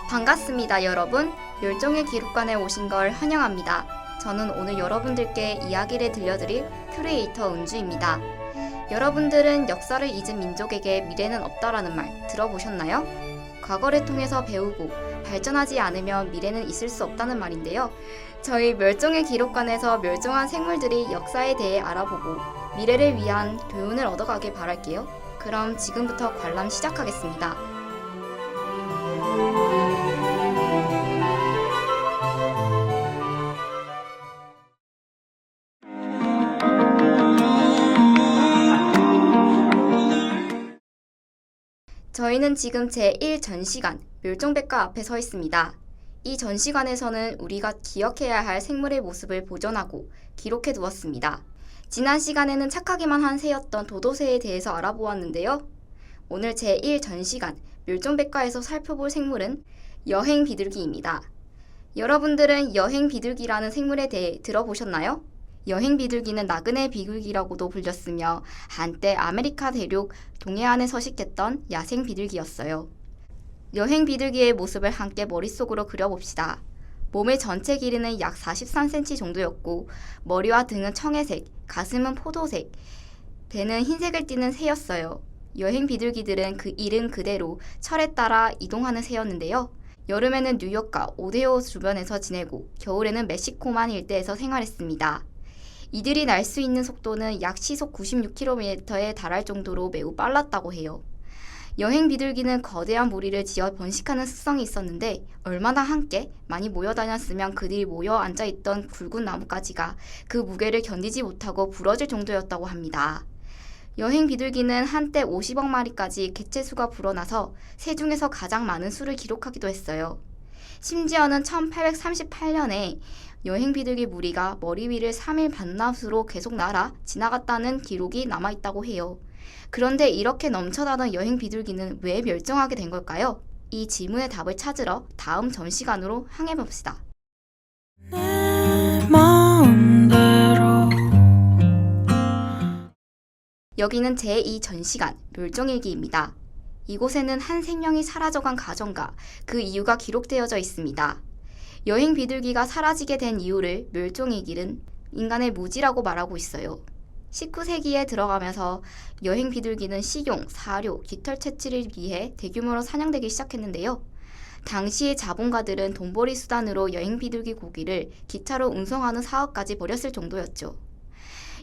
반갑습니다, 여러분. 멸종의 기록관에 오신 걸 환영합니다. 저는 오늘 여러분들께 이야기를 들려드릴 큐레이터 은주입니다. 여러분들은 역사를 잊은 민족에게 미래는 없다라는 말 들어보셨나요? 과거를 통해서 배우고 발전하지 않으면 미래는 있을 수 없다는 말인데요. 저희 멸종의 기록관에서 멸종한 생물들이 역사에 대해 알아보고 미래를 위한 교훈을 얻어가길 바랄게요. 그럼 지금부터 관람 시작하겠습니다. 저희는 지금 제1전시관 멸종백과 앞에 서 있습니다. 이 전시관에서는 우리가 기억해야 할 생물의 모습을 보존하고 기록해 두었습니다. 지난 시간에는 착하기만 한 새였던 도도새에 대해서 알아보았는데요. 오늘 제1전시관 멸종백과에서 살펴볼 생물은 여행 비둘기입니다. 여러분들은 여행 비둘기라는 생물에 대해 들어보셨나요? 여행 비둘기는 나그네 비둘기라고도 불렸으며 한때 아메리카 대륙 동해안에 서식했던 야생 비둘기였어요. 여행 비둘기의 모습을 함께 머릿속으로 그려봅시다. 몸의 전체 길이는 약 43cm 정도였고 머리와 등은 청해색, 가슴은 포도색, 배는 흰색을 띠는 새였어요. 여행 비둘기들은 그 이름 그대로 철에 따라 이동하는 새였는데요. 여름에는 뉴욕과 오데오 주변에서 지내고 겨울에는 멕시코만 일대에서 생활했습니다. 이들이 날 수 있는 속도는 약 시속 96km에 달할 정도로 매우 빨랐다고 해요. 여행 비둘기는 거대한 무리를 지어 번식하는 습성이 있었는데 얼마나 함께 많이 모여 다녔으면 그들이 모여 앉아있던 굵은 나뭇가지가 그 무게를 견디지 못하고 부러질 정도였다고 합니다. 여행 비둘기는 한때 50억 마리까지 개체수가 불어나서 새 중에서 가장 많은 수를 기록하기도 했어요. 심지어는 1838년에 여행 비둘기 무리가 머리 위를 3일 반나수로 계속 날아 지나갔다는 기록이 남아있다고 해요. 그런데 이렇게 넘쳐나던 여행 비둘기는 왜 멸종하게 된 걸까요? 이 질문의 답을 찾으러 다음 전시관으로 향해 봅시다. 여기는 제2전시관 멸종일기입니다. 이곳에는 한 생명이 사라져간 과정과 그 이유가 기록되어져 있습니다. 여행 비둘기가 사라지게 된 이유를 멸종일기는 인간의 무지라고 말하고 있어요. 19세기에 들어가면서 여행 비둘기는 식용, 사료, 깃털 채취를 위해 대규모로 사냥되기 시작했는데요. 당시의 자본가들은 돈벌이 수단으로 여행 비둘기 고기를 기차로 운송하는 사업까지 벌였을 정도였죠.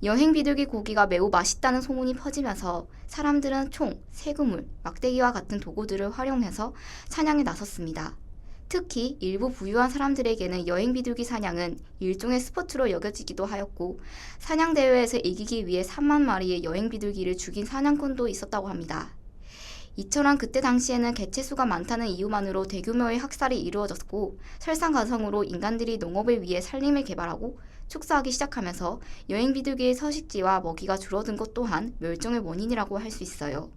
여행 비둘기 고기가 매우 맛있다는 소문이 퍼지면서 사람들은 총, 새그물, 막대기와 같은 도구들을 활용해서 사냥에 나섰습니다. 특히 일부 부유한 사람들에게는 여행 비둘기 사냥은 일종의 스포츠로 여겨지기도 하였고 사냥 대회에서 이기기 위해 3만 마리의 여행 비둘기를 죽인 사냥꾼도 있었다고 합니다. 이처럼 그때 당시에는 개체수가 많다는 이유만으로 대규모의 학살이 이루어졌고 설상가상으로 인간들이 농업을 위해 산림을 개발하고 축사하기 시작하면서 여행 비둘기의 서식지와 먹이가 줄어든 것 또한 멸종의 원인이라고 할 수 있어요.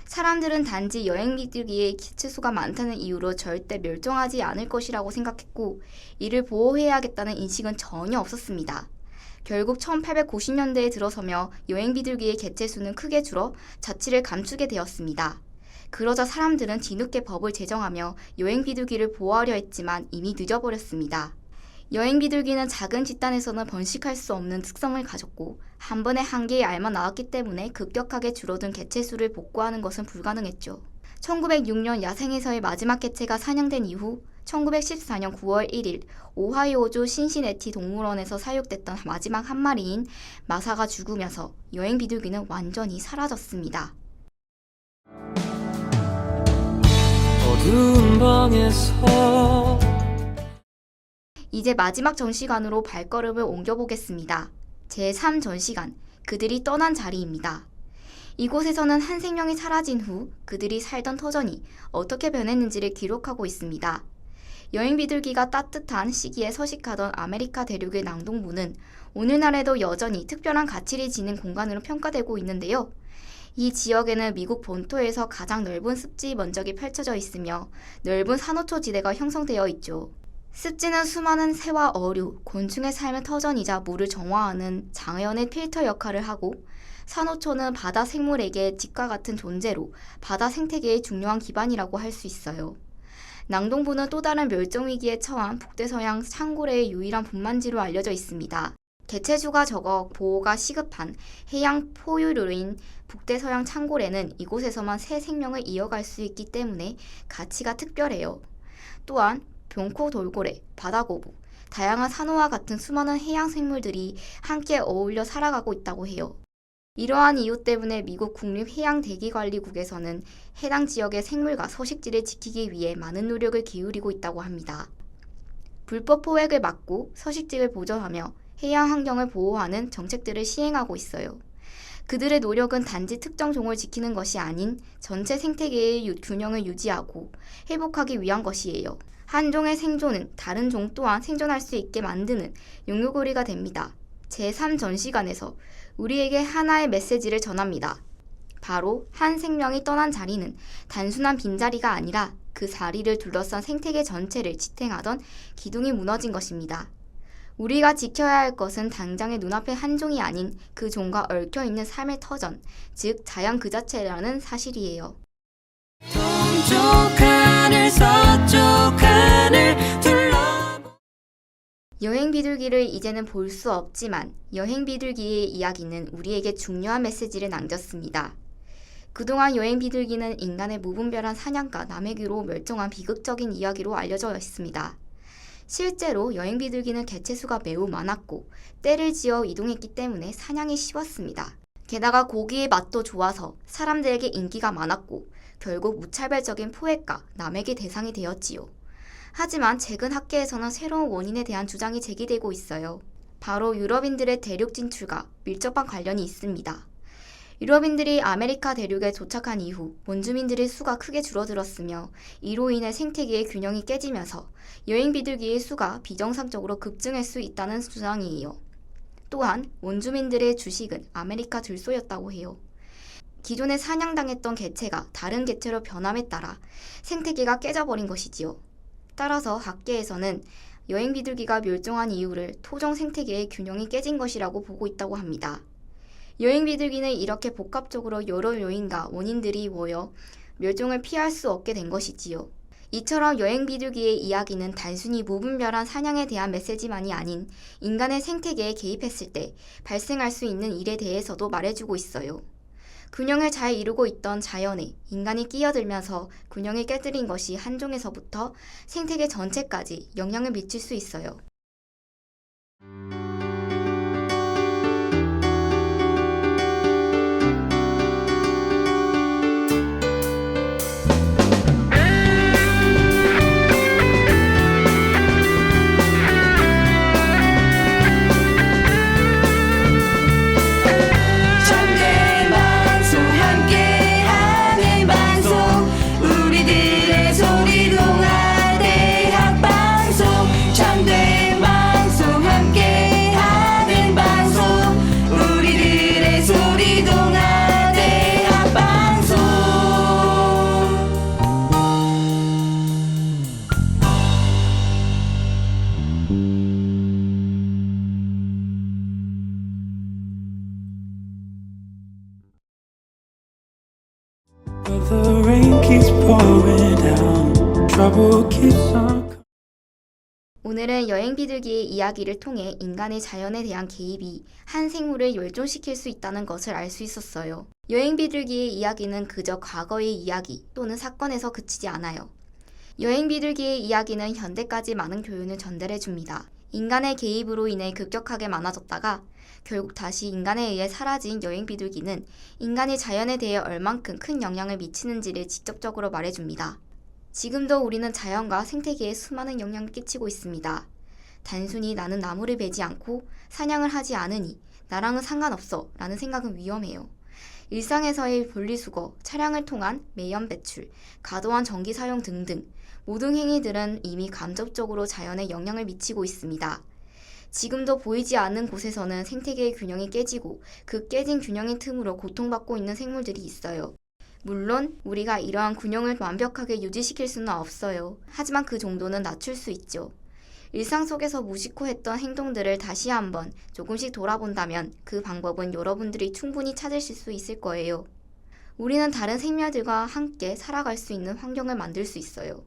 사람들은 단지 여행 비둘기의 개체수가 많다는 이유로 절대 멸종하지 않을 것이라고 생각했고 이를 보호해야겠다는 인식은 전혀 없었습니다. 결국 1890년대에 들어서며 여행 비둘기의 개체수는 크게 줄어 자취를 감추게 되었습니다. 그러자 사람들은 뒤늦게 법을 제정하며 여행 비둘기를 보호하려 했지만 이미 늦어버렸습니다. 여행 비둘기는 작은 집단에서는 번식할 수 없는 특성을 가졌고 한 번에 한 개의 알만 낳았기 때문에 급격하게 줄어든 개체수를 복구하는 것은 불가능했죠. 1906년 야생에서의 마지막 개체가 사냥된 이후 1914년 9월 1일 오하이오주 신시내티 동물원에서 사육됐던 마지막 한 마리인 마사가 죽으면서 여행 비둘기는 완전히 사라졌습니다. 어두운 방에서 이제 마지막 전시관으로 발걸음을 옮겨보겠습니다. 제3전시관, 그들이 떠난 자리입니다. 이곳에서는 한 생명이 사라진 후 그들이 살던 터전이 어떻게 변했는지를 기록하고 있습니다. 여행 비둘기가 따뜻한 시기에 서식하던 아메리카 대륙의 남동부는 오늘날에도 여전히 특별한 가치를 지닌 공간으로 평가되고 있는데요. 이 지역에는 미국 본토에서 가장 넓은 습지 면적이 펼쳐져 있으며 넓은 산호초 지대가 형성되어 있죠. 습지는 수많은 새와 어류, 곤충의 삶의 터전이자 물을 정화하는 자연의 필터 역할을 하고 산호초는 바다 생물에게 집과 같은 존재로 바다 생태계의 중요한 기반이라고 할 수 있어요. 낭동부는 또 다른 멸종위기에 처한 북대서양 창고래의 유일한 분만지로 알려져 있습니다. 개체수가 적어 보호가 시급한 해양 포유류인 북대서양 창고래는 이곳에서만 새 생명을 이어갈 수 있기 때문에 가치가 특별해요. 또한 병코 돌고래, 바다거북, 다양한 산호와 같은 수많은 해양 생물들이 함께 어울려 살아가고 있다고 해요. 이러한 이유 때문에 미국 국립해양대기관리국에서는 해당 지역의 생물과 서식지를 지키기 위해 많은 노력을 기울이고 있다고 합니다. 불법 포획을 막고 서식지를 보존하며 해양 환경을 보호하는 정책들을 시행하고 있어요. 그들의 노력은 단지 특정 종을 지키는 것이 아닌 전체 생태계의 균형을 유지하고 회복하기 위한 것이에요. 한 종의 생존은 다른 종 또한 생존할 수 있게 만드는 용유고리가 됩니다. 제3전시관에서 우리에게 하나의 메시지를 전합니다. 바로 한 생명이 떠난 자리는 단순한 빈자리가 아니라 그 자리를 둘러싼 생태계 전체를 지탱하던 기둥이 무너진 것입니다. 우리가 지켜야 할 것은 당장의 눈앞의 한 종이 아닌 그 종과 얽혀있는 삶의 터전, 즉 자연 그 자체라는 사실이에요. 동쪽 하늘 서쪽 하늘 여행 비둘기를 이제는 볼 수 없지만 여행 비둘기의 이야기는 우리에게 중요한 메시지를 남겼습니다. 그동안 여행 비둘기는 인간의 무분별한 사냥과 남에게로 멸종한 비극적인 이야기로 알려져 있습니다. 실제로 여행 비둘기는 개체수가 매우 많았고 떼를 지어 이동했기 때문에 사냥이 쉬웠습니다. 게다가 고기의 맛도 좋아서 사람들에게 인기가 많았고 결국 무차별적인 포획과 남에게 대상이 되었지요. 하지만 최근 학계에서는 새로운 원인에 대한 주장이 제기되고 있어요. 바로 유럽인들의 대륙 진출과 밀접한 관련이 있습니다. 유럽인들이 아메리카 대륙에 도착한 이후 원주민들의 수가 크게 줄어들었으며 이로 인해 생태계의 균형이 깨지면서 여행 비둘기의 수가 비정상적으로 급증할 수 있다는 주장이에요. 또한 원주민들의 주식은 아메리카 들소였다고 해요. 기존에 사냥당했던 개체가 다른 개체로 변함에 따라 생태계가 깨져버린 것이지요. 따라서 학계에서는 여행 비둘기가 멸종한 이유를 토종 생태계의 균형이 깨진 것이라고 보고 있다고 합니다. 여행 비둘기는 이렇게 복합적으로 여러 요인과 원인들이 모여 멸종을 피할 수 없게 된 것이지요. 이처럼 여행 비둘기의 이야기는 단순히 무분별한 사냥에 대한 메시지만이 아닌 인간의 생태계에 개입했을 때 발생할 수 있는 일에 대해서도 말해주고 있어요. 균형을 잘 이루고 있던 자연에 인간이 끼어들면서 균형을 깨뜨린 것이 한 종에서부터 생태계 전체까지 영향을 미칠 수 있어요. The rain keeps pouring down. Trouble keeps on. 오늘은 여행 비둘기의 이야기를 통해 인간의 자연에 대한 개입이 한 생물을 멸종시킬 수 있다는 것을 알 수 있었어요. 여행 비둘기의 이야기는 그저 과거의 이야기 또는 사건에서 그치지 않아요. 여행 비둘기의 이야기는 현대까지 많은 교훈을 전달해 줍니다. 인간의 개입으로 인해 급격하게 많아졌다가 결국 다시 인간에 의해 사라진 여행 비둘기는 인간이 자연에 대해 얼만큼 큰 영향을 미치는지를 직접적으로 말해줍니다. 지금도 우리는 자연과 생태계에 수많은 영향을 끼치고 있습니다. 단순히 나는 나무를 베지 않고 사냥을 하지 않으니 나랑은 상관없어 라는 생각은 위험해요. 일상에서의 분리수거, 차량을 통한 매연 배출, 과도한 전기 사용 등등 모든 행위들은 이미 간접적으로 자연에 영향을 미치고 있습니다. 지금도 보이지 않는 곳에서는 생태계의 균형이 깨지고 그 깨진 균형의 틈으로 고통받고 있는 생물들이 있어요. 물론 우리가 이러한 균형을 완벽하게 유지시킬 수는 없어요. 하지만 그 정도는 낮출 수 있죠. 일상 속에서 무심코 했던 행동들을 다시 한번 조금씩 돌아본다면 그 방법은 여러분들이 충분히 찾으실 수 있을 거예요. 우리는 다른 생명들과 함께 살아갈 수 있는 환경을 만들 수 있어요.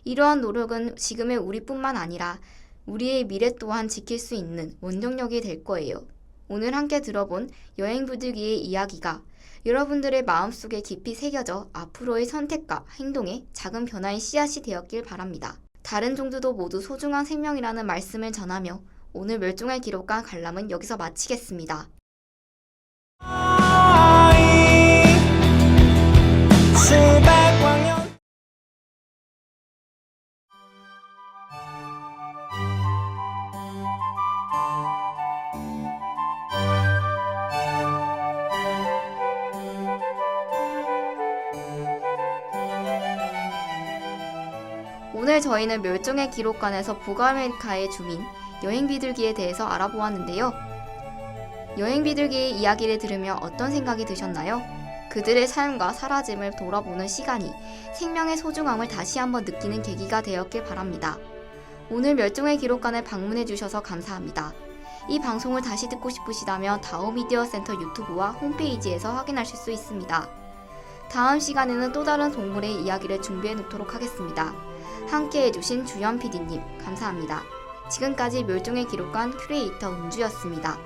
이러한 노력은 지금의 우리뿐만 아니라 우리의 미래 또한 지킬 수 있는 원동력이 될 거예요. 오늘 함께 들어본 여행 비둘기의 이야기가 여러분들의 마음속에 깊이 새겨져 앞으로의 선택과 행동에 작은 변화의 씨앗이 되었길 바랍니다. 다른 종들도 모두 소중한 생명이라는 말씀을 전하며 오늘 멸종할 기록관 관람은 여기서 마치겠습니다. 오늘 저희는 멸종의 기록관에서 북아메리카의 주민 여행 비둘기에 대해서 알아보았는데요. 여행 비둘기의 이야기를 들으며 어떤 생각이 드셨나요? 그들의 삶과 사라짐을 돌아보는 시간이 생명의 소중함을 다시 한번 느끼는 계기가 되었길 바랍니다. 오늘 멸종의 기록관을 방문해 주셔서 감사합니다. 이 방송을 다시 듣고 싶으시다면 다오미디어 센터 유튜브와 홈페이지에서 확인하실 수 있습니다. 다음 시간에는 또 다른 동물의 이야기를 준비해 놓도록 하겠습니다. 함께 해주신 주연 PD님 감사합니다. 지금까지 멸종의 기록관 큐레이터 은주였습니다.